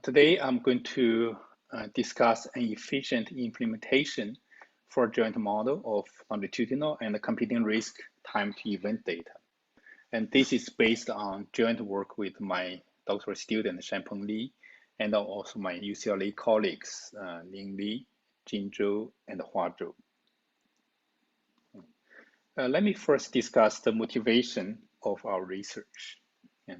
Today, I'm going to discuss an efficient implementation for a joint model of longitudinal and competing risk time to event data. And this is based on joint work with my doctoral student, Shanpeng Li, and also my UCLA colleagues, Ling Li, Jin Zhou, and Hua Zhou. Let me first discuss the motivation of our research. Yeah.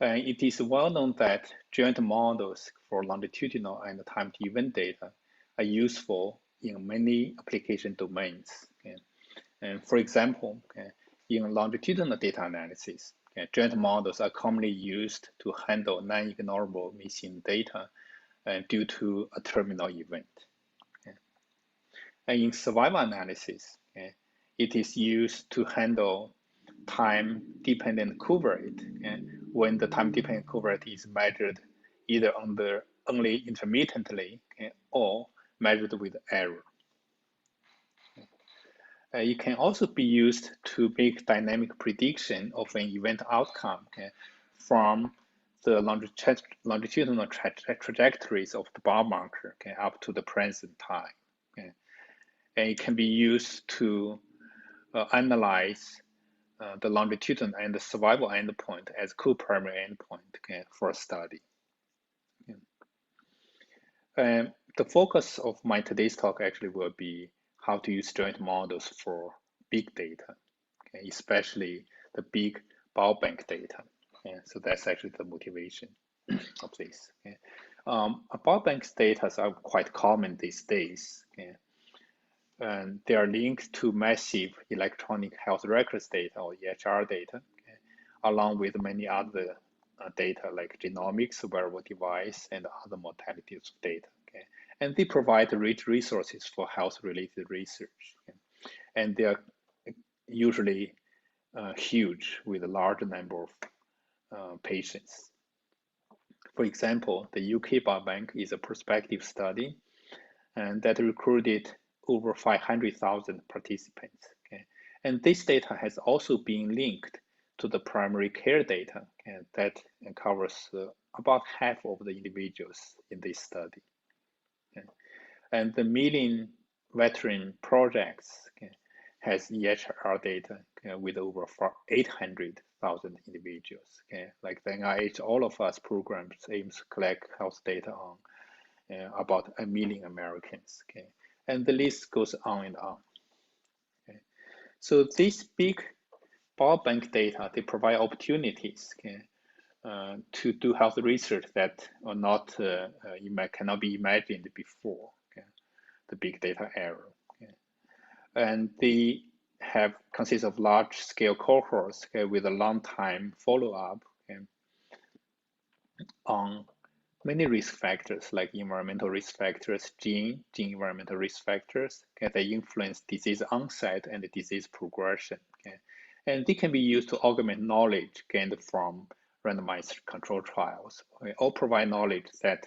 It is well known that joint models for longitudinal and time to event data are useful in many application domains. Okay? And for example, in longitudinal data analysis, joint models are commonly used to handle non-ignorable missing data due to a terminal event. And in survival analysis, it is used to handle time-dependent covariate when the time-dependent covariate is measured either only intermittently or measured with error. It can also be used to make dynamic prediction of an event outcome from the longitudinal trajectories of the biomarker up to the present time. And it can be used to analyze the longitudinal and the survival endpoint as co-primary endpoint for a study. The focus of my today's talk actually will be how to use joint models for big data, especially the big biobank data. So that's actually the motivation of this. Biobank data are quite common these days. And they are linked to massive electronic health records data or EHR data, along with many other data like genomics, wearable device, and other modalities of data. And they provide rich resources for health-related research. And they are usually huge with a large number of patients. For example, the UK Biobank is a prospective study and that recruited over 500,000 participants. And this data has also been linked to the primary care data that covers about half of the individuals in this study. And the Million Veteran Projects has EHR data with over 800,000 individuals. Like the NIH All of Us programs aims to collect health data on about 1 million Americans. And the list goes on and on. So these big biobank data, they provide opportunities to do health research that are not cannot be imagined before the big data era. And they have consist of large scale cohorts with a long time follow-up on many risk factors like environmental risk factors, gene environmental risk factors that influence disease onset and disease progression. And they can be used to augment knowledge gained from randomized control trials or provide knowledge that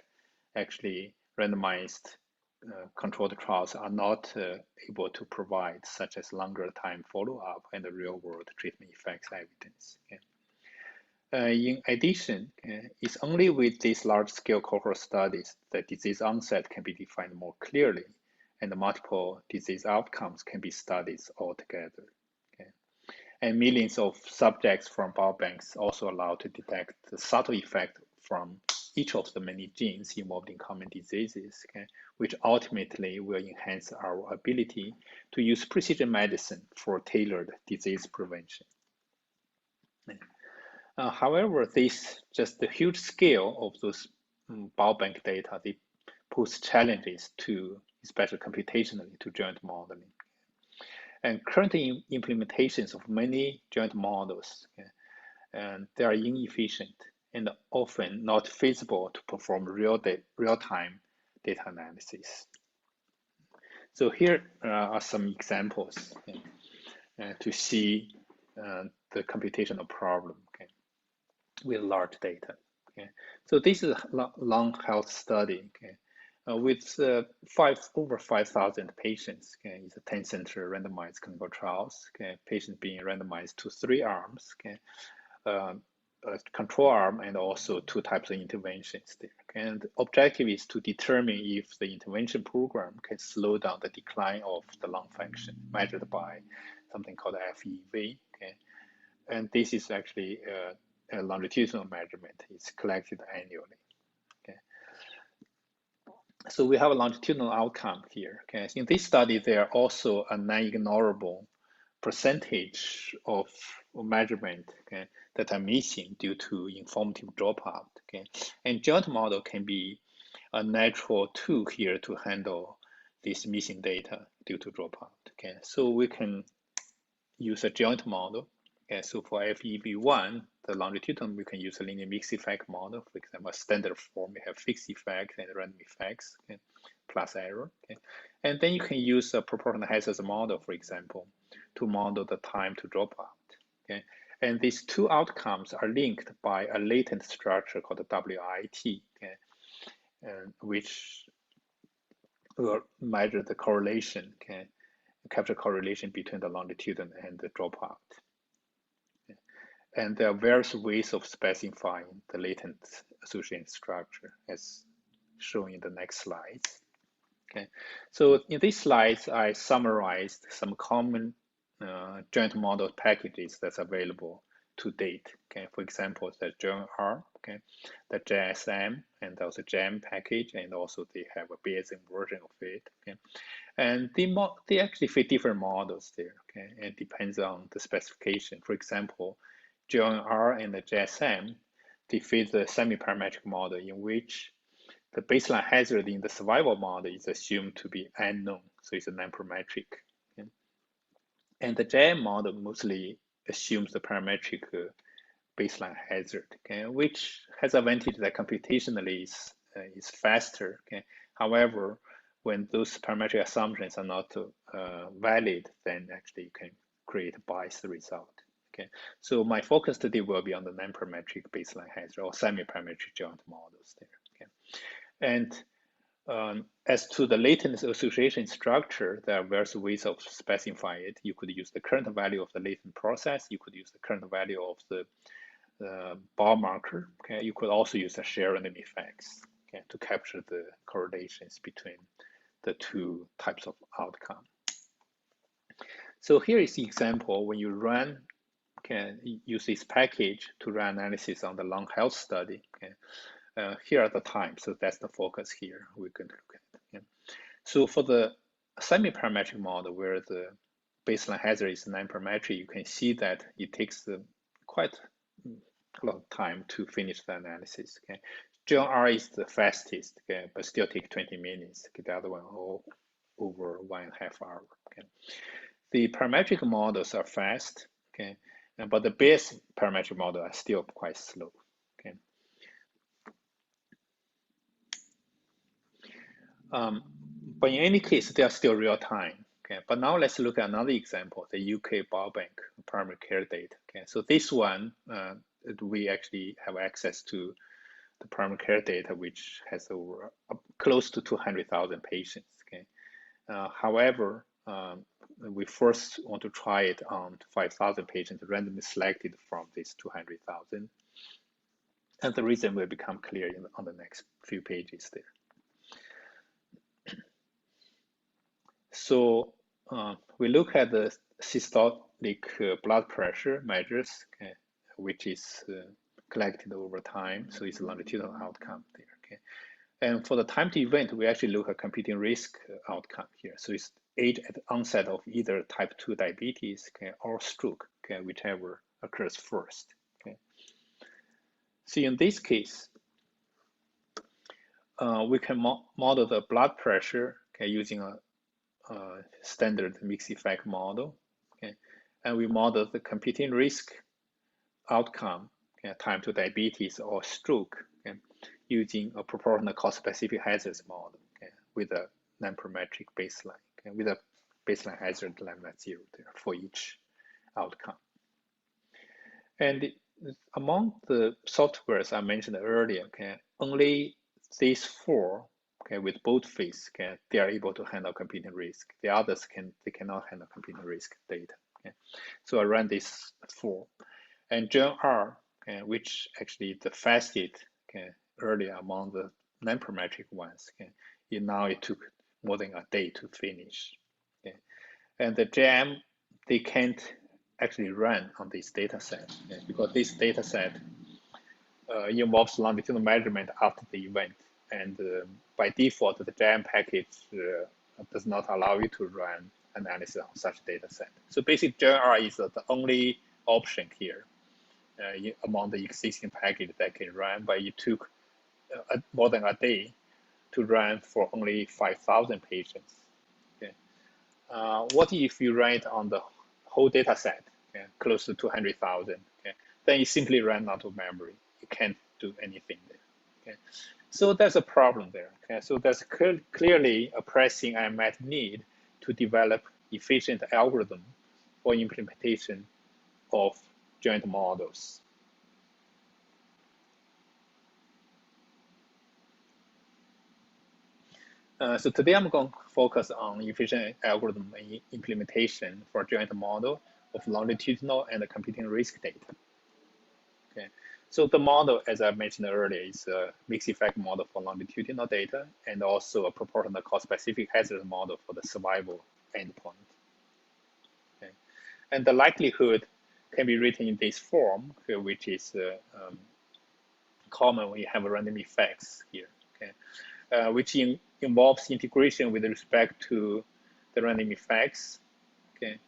actually randomized controlled trials are not able to provide, such as longer time follow-up and the real-world treatment effects evidence. In addition, it's only with these large-scale cohort studies that disease onset can be defined more clearly and the multiple disease outcomes can be studied altogether. And millions of subjects from biobanks also allow to detect the subtle effect from each of the many genes involved in common diseases, which ultimately will enhance our ability to use precision medicine for tailored disease prevention. However, just the huge scale of those biobank data, they pose challenges to, especially computationally, to joint modeling. And current implementations of many joint models, and they are inefficient and often not feasible to perform real-time data analysis. So here are some examples to see the computational problem with large data. So this is a lung health study with over 5,000 patients. It's a 10-center randomized clinical trials. Patients being randomized to 3 arms. a control arm and also two types of interventions there. And the objective is to determine if the intervention program can slow down the decline of the lung function measured by something called FEV. Okay, and this is actually a longitudinal measurement. It's collected annually. Okay, so we have a longitudinal outcome here. Okay, in this study, there are also a non-ignorable percentage of measurement, okay, that are missing due to informative dropout. Okay, and joint model can be a natural tool here to handle this missing data due to dropout. Okay, so we can use a joint model. Okay, so for FEV1, the longitudinal, we can use a linear mixed effect model. For example, a standard form, we have fixed effects and random effects, okay, plus error. Okay, and then you can use a proportional hazards model, for example, to model the time to dropout. Okay, and these two outcomes are linked by a latent structure called the WIT, okay, which will measure the correlation, okay, capture correlation between the longitudinal and the dropout. Okay. And there are various ways of specifying the latent association structure as shown in the next slides. Okay, so in these slides, I summarized some common joint model packages that's available to date. Okay, for example, the JOIN-R, okay, the JSM, and also JAM package, and also they have a Bayesian version of it. Okay, and they actually fit different models there. Okay, and it depends on the specification. For example, JOIN-R and the JSM, they fit the semi-parametric model in which the baseline hazard in the survival model is assumed to be unknown, so it's a non-parametric. Okay? And the JAM model mostly assumes the parametric baseline hazard, okay, which has advantage that computationally is faster. Okay? However, when those parametric assumptions are not valid, then actually you can create a biased result. Okay, so my focus today will be on the non-parametric baseline hazard or semi-parametric joint models there. Okay, and as to the latent association structure, there are various ways of specifying it. You could use the current value of the latent process. You could use the current value of the biomarker. Okay, you could also use the shear random effects, okay, to capture the correlations between the two types of outcome. So here is the example when you run, can use this package to run analysis on the lung health study. Okay. Here are the times, so that's the focus here we're going to look at. Yeah. So for the semi-parametric model where the baseline hazard is non-parametric, you can see that it takes quite a lot of time to finish the analysis. Okay, JOIN-R is the fastest, okay, but still take 20 minutes. Okay, the other one all over 1.5 hours. Okay, the parametric models are fast. Okay, but the base parametric model are still quite slow. Okay. But in any case, they are still real time. Okay, but now let's look at another example, the UK Biobank primary care data. Okay, so this one, we actually have access to the primary care data, which has over close to 200,000 patients. Okay, however, we first want to try it on 5,000 patients randomly selected from these 200,000. And the reason will become clear on the next few pages there. So we look at the systolic blood pressure measures, okay, which is collected over time. So it's a longitudinal outcome there. Okay, and for the time to event, we actually look at computing risk outcome here. So it's age at onset of either type 2 diabetes, okay, or stroke, okay, whichever occurs first. Okay. So in this case, we can model the blood pressure, okay, using a standard mixed effect model, okay, and we model the computing risk outcome, okay, time to diabetes or stroke, okay, using a proportional cost-specific hazards model, okay, with a non-parametric baseline, okay, with a baseline hazard lambda 0 there for each outcome. And among the softwares I mentioned earlier, okay, only these four, okay, with both phase, okay, they are able to handle computing risk. The others they cannot handle computing risk data. Okay, so I ran these four, and JOIN-R, which actually the fastest earlier among the non-parametric ones. Now it took more than a day to finish. And the JM, they can't actually run on this data set because this data set involves longitudinal measurement after the event. And by default, the JM package does not allow you to run analysis on such data set. So basically, JR is the only option here among the existing package that can run, but it took more than a day to run for only 5,000 patients. Okay. What if you run it on the whole data set, close to 200,000? Okay. Then you simply run out of memory. You can't do anything there. Okay. So there's a problem there. Okay. So there's clearly a pressing unmet need to develop efficient algorithm for implementation of joint models. So today I'm going to focus on efficient algorithm implementation for joint model of longitudinal and computing risk data. Okay. So the model, as I mentioned earlier, is a mixed effect model for longitudinal data and also a proportional cause-specific hazard model for the survival endpoint. Okay. And the likelihood can be written in this form, which is common when you have random effects here. Okay. Which involves integration with respect to the random effects. Okay.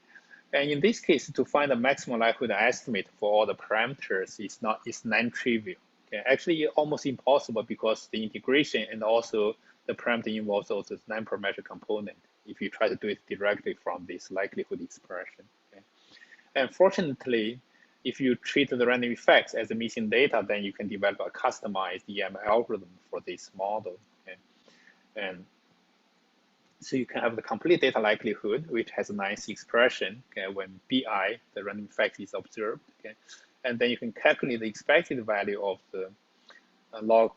And in this case, to find the maximum likelihood estimate for all the parameters is non-trivial. Okay. Actually, almost impossible because the integration and also the parameter involves also non-parametric component if you try to do it directly from this likelihood expression. Okay. And fortunately, if you treat the random effects as a missing data, then you can develop a customized EM algorithm for this model. Okay. And so you can have the complete data likelihood, which has a nice expression when BI, the random effect, is observed. Okay? And then you can calculate the expected value of the log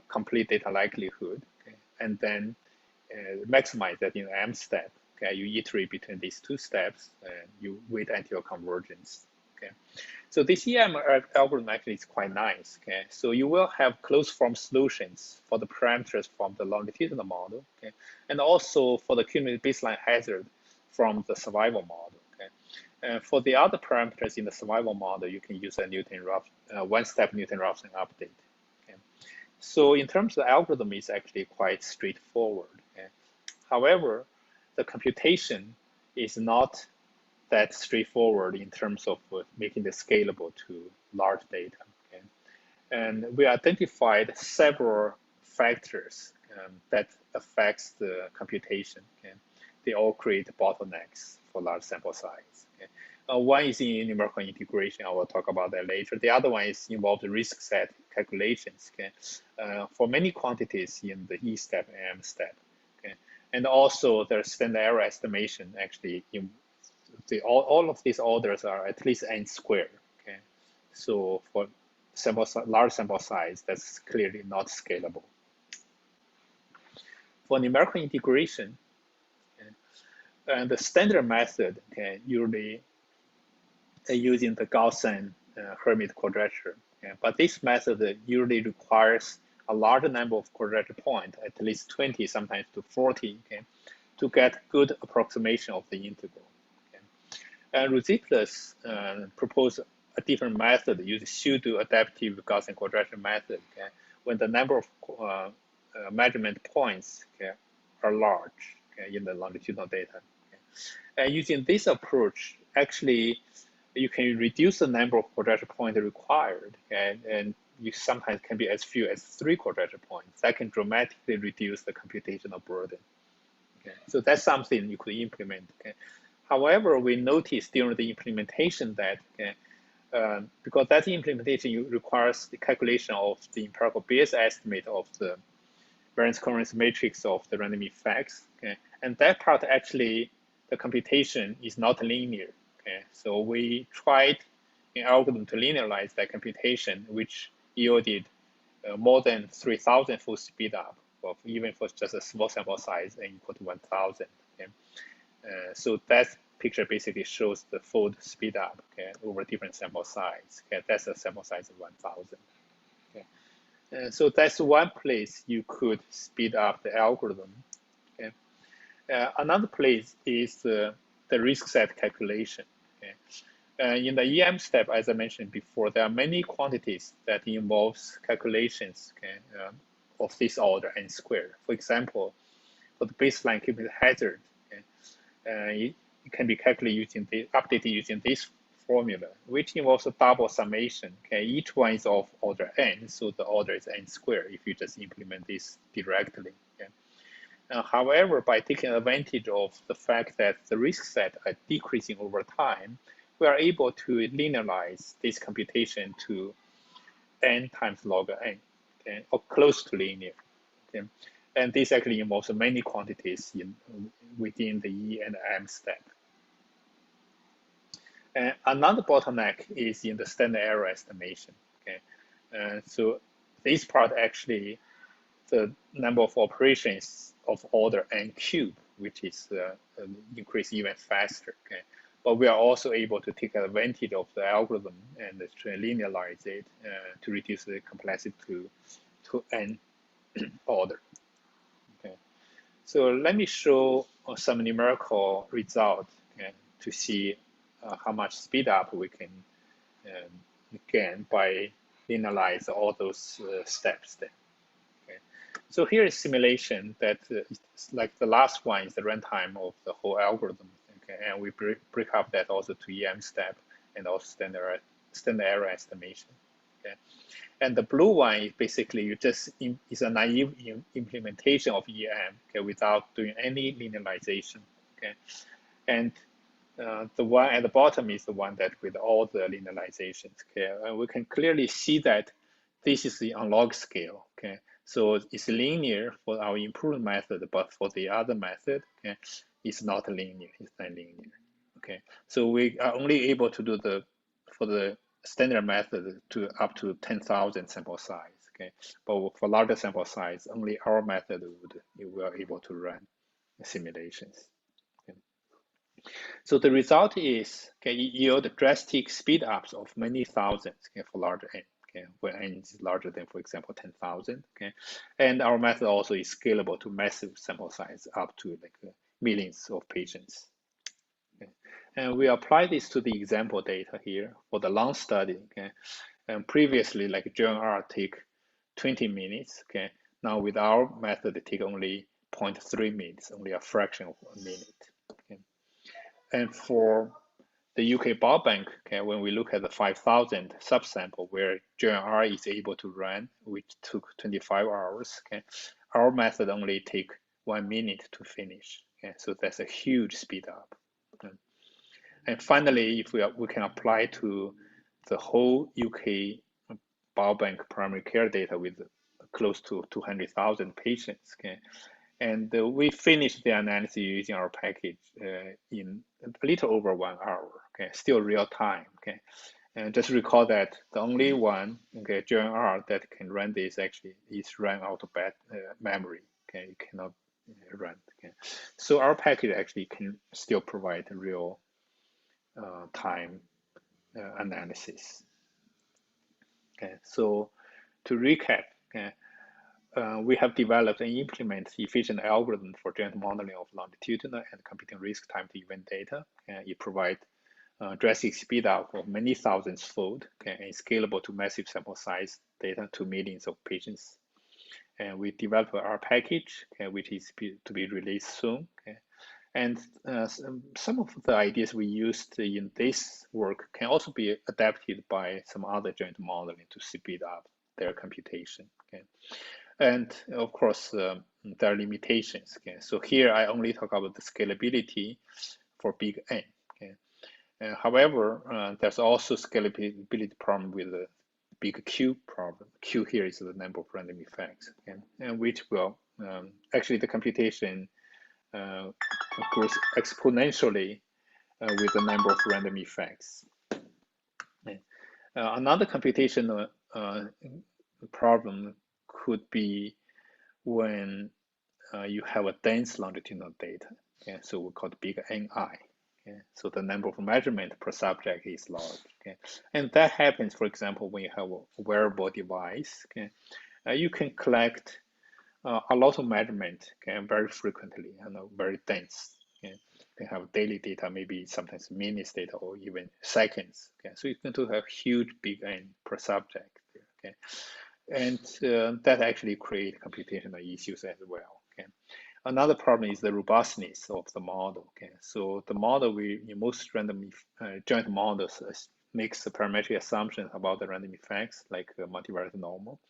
complete data likelihood, okay? And then maximize that in M step. Okay? You iterate between these two steps, and you wait until convergence. Okay? So this EM algorithm actually is quite nice. Okay? So you will have closed form solutions for the parameters from the longitudinal model, okay? And also for the cumulative baseline hazard from the survival model. Okay? And for the other parameters in the survival model, you can use a one-step Newton-Raphson update. Okay? So in terms of the algorithm, it's actually quite straightforward. Okay? However, the computation is not that straightforward in terms of making it scalable to large data. Okay? And we identified several factors that affects the computation. Okay? They all create bottlenecks for large sample size. Okay? One is in numerical integration. I will talk about that later. The other one is involved risk set calculations. Okay? For many quantities in the E step and M step. Okay? And also there's standard error estimation actually in all of these orders are at least n squared. Okay, so for large sample size, that's clearly not scalable. For numerical integration, okay, and the standard method, okay, usually using the Gaussian Hermite quadrature. Okay, but this method usually requires a large number of quadrature points, at least 20, sometimes to 40, okay, to get good approximation of the integral. And Roussy-Plus proposed a different method using pseudo-adaptive Gaussian quadrature method. Okay, when the number of measurement points, okay, are large, okay, in the longitudinal data. Okay. And using this approach, actually, you can reduce the number of quadrature points required, okay, and you sometimes can be as few as 3 quadrature points. That can dramatically reduce the computational burden. Okay. So that's something you could implement. Okay. However, we noticed during the implementation that because that implementation requires the calculation of the empirical Bayes estimate of the variance covariance matrix of the random effects. Okay? And that part actually, the computation is not linear. Okay? So we tried an algorithm to linearize that computation, which yielded more than 3,000-fold speed up, even for just a small sample size and equal to 1,000. Okay? So that's picture basically shows the fold speed up, okay, over different sample size. Okay, that's a sample size of 1,000. Okay, so that's one place you could speed up the algorithm. Okay, another place is the risk set calculation. Okay, in the EM step, as I mentioned before, there are many quantities that involves calculations, okay, of this order n squared. For example, for the baseline cubic hazard, okay, it can be calculated using updated using this formula, which involves a double summation. Okay, each one is of order n, so the order is n squared if you just implement this directly. Okay. However, by taking advantage of the fact that the risk set are decreasing over time, we are able to linearize this computation to n times log n, okay, or close to linear. Okay. And this actually involves many quantities within the E and M step. And another bottleneck is in the standard error estimation. Okay. So this part actually, the number of operations of order n cube, which is increase even faster. Okay. But we are also able to take advantage of the algorithm and to linearize it to reduce the complexity to n order. Okay. So let me show some numerical results, okay, to see how much speed up we can gain by linearize all those steps there. Okay. So here is simulation that it's like the last one is the runtime of the whole algorithm. Okay, and we break up that also to EM step and also standard error estimation. Okay, and the blue one is basically is a naive implementation of EM, okay, without doing any linearization. Okay, and the one at the bottom is the one that with all the linearizations. Okay, and we can clearly see that this is the on log scale. Okay, so it's linear for our improved method, but for the other method, okay, it's not linear. It's not linear. Okay, so we are only able to do for the standard method to up to 10,000 sample size. Okay, but for larger sample size, only our method we are able to run simulations. Okay. So the result is, okay, you yield drastic speed ups of many thousands, okay, for larger n. Okay, where n is larger than, for example, 10,000. Okay, and our method also is scalable to massive sample size up to like millions of patients. Okay. And we apply this to the example data here for the long study. Okay, and previously like GNR take 20 minutes. Okay, now with our method it take only 0.3 minutes, only a fraction of a minute. Okay. And for the UK Biobank, okay, when we look at the 5,000 subsample where GNR is able to run, which took 25 hours, okay, our method only take 1 minute to finish. Okay, so that's a huge speed up. Okay. And finally, if we can apply to the whole UK Biobank primary care data with close to 200,000 patients, okay, and we finished the analysis using our package in a little over 1 hour, okay, still real time, okay. And just recall that the only one, okay, GNR that can run this actually is run out of memory, okay, you cannot run, okay. So our package actually can still provide real time analysis. Okay, so to recap, okay, we have developed and implemented efficient algorithm for genetic modeling of longitudinal and computing risk time to event data. It provides drastic speed up of many thousands fold, okay, and scalable to massive sample size data to millions of patients. And we developed our package, okay, which is to be released soon. Okay. And some of the ideas we used in this work can also be adapted by some other genetic modeling to speed up their computation. Okay. And of course, there are limitations. Okay. So here I only talk about the scalability for big N. Okay. However, there's also scalability problem with the big Q problem. Q here is the number of random effects, okay, and which will actually the computation grows exponentially with the number of random effects. Another computational problem could be when you have a dense longitudinal data. Okay, so we call it big NI. Okay? So the number of measurement per subject is large. Okay? And that happens, for example, when you have a wearable device. Okay? You can collect a lot of measurement, okay, very frequently and very dense. Okay? You can have daily data, maybe sometimes minutes data or even seconds. Okay? So you can do have huge big N per subject. Okay? And that actually create computational issues as well. Okay? Another problem is the robustness of the model. Okay, so the model in most random joint models makes the parametric assumptions about the random effects, like multivariate normal,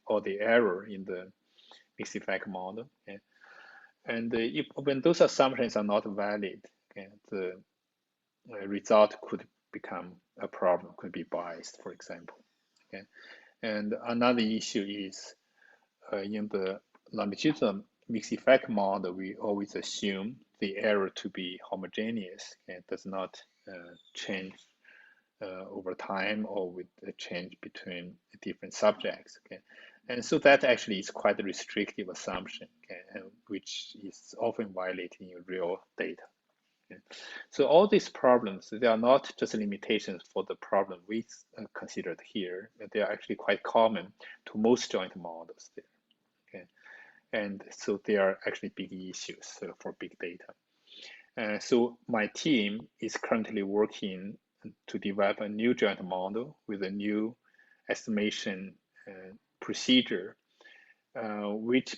or the error in the mixed effect model. Okay? And when those assumptions are not valid, okay, the result could become a problem, could be biased, for example. Okay? And another issue is in the longitudinal mixed effect model, we always assume the error to be homogeneous and does not change over time or with a change between different subjects. Okay, and so that actually is quite a restrictive assumption, okay, and which is often violated in real data. Okay. So all these problems, they are not just limitations for the problem we considered here. They are actually quite common to most joint models there. Okay. And so they are actually big issues for big data. So my team is currently working to develop a new joint model with a new estimation procedure, which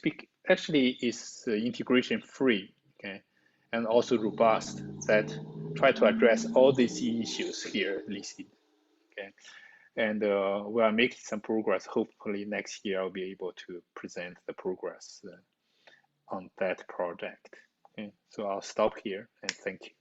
actually is integration free, okay, and also robust, that try to address all these issues here listed. Okay, and we are making some progress. Hopefully next year I'll be able to present the progress on that project. Okay, so I'll stop here and thank you.